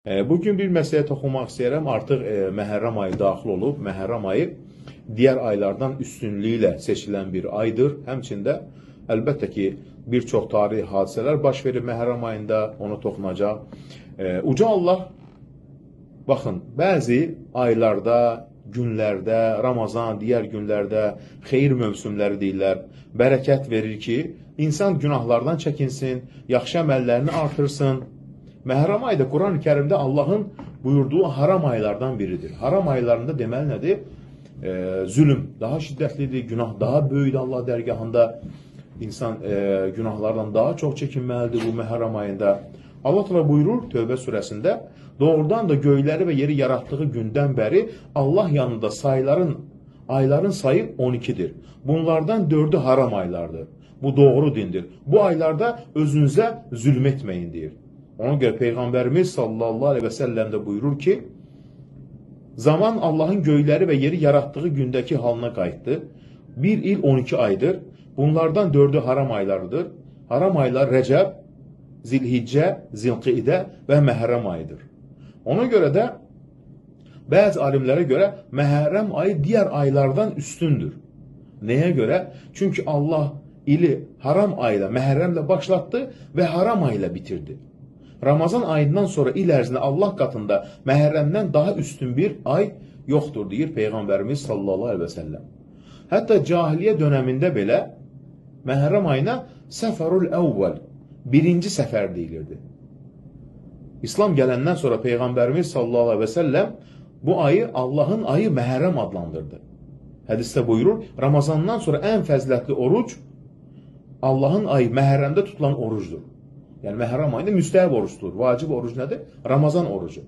Bugün bir məsələyə toxunmaq istəyirəm. Artıq Məhərrəm ayı daxil olub. Məhərrəm ayı digər aylardan üstünlüklə seçilən bir aydır. Həmçində əlbəttə ki, bir çox tarixi hadisələr baş verir Məhərrəm ayında, ona toxunacaq. Uca Allah, baxın, bəzi aylarda, günlərdə, Ramazan, digər günlərdə, xeyir mövsümləri deyirlər, bərəkət verir ki, insan günahlardan çəkinsin, yaxşı əməllərini artırsın. Məhərrəm ayı da Quran-ı Kərimdə Allahın buyurduğu haram aylardan biridir. Haram aylarında deməli nədir? Zülüm daha şiddətlidir, günah daha böyükdür Allah dərgahında. İnsan günahlardan daha çox çəkinməlidir bu Məhərrəm ayında. Allah Teala buyurur Tövbə surəsində, doğrudan da göyləri və yeri yaratdığı gündən bəri Allah yanında ayların sayı 12'dir. Bunlardan 4'ü haram aylardır. Bu doğru dindir. Bu aylarda özünüzə zülm etməyin deyir. Ona görə Peyğəmbərimiz sallallahu aleyhi və səlləm də buyurur ki, zaman Allahın göyləri və yeri yaratdığı gündəki halına qayıtdı. 1 il 12 aydır. Bunlardan 4'ü haram aylarıdır. Haram aylar Rəcəb, Zilhiccə, Zilqidə və Məhərrəm ayıdır. Ona görə də bəzi alimlərə görə Məhərrəm ayı digər aylardan üstündür. Nəyə görə? Çünki Allah ili haram ayla, Məhərrəmlə başlatdı və haram ayla bitirdi. Ramazan ayından sonra il ərzində Allah qatında Məhərrəmdən daha üstün bir ay yoxdur, deyir Peyğəmbərimiz sallallahu aleyhi və səlləm. Hətta cahiliyə dönəmində belə Məhərrəm ayına Səfərul Əvvəl, birinci səfər deyilirdi. İslam gələndən sonra Peyğəmbərimiz sallallahu aleyhi və səlləm bu ayı Allahın ayı Məhərrəm adlandırdı. Hədisdə buyurur, Ramazandan sonra ən fəzilətli oruc Allahın ayı Məhərrəmdə tutulan orucdur. Yəni Məhərrəm ayında müstəhəb orucdur. Vacib oruc nədir? Ramazan orucu.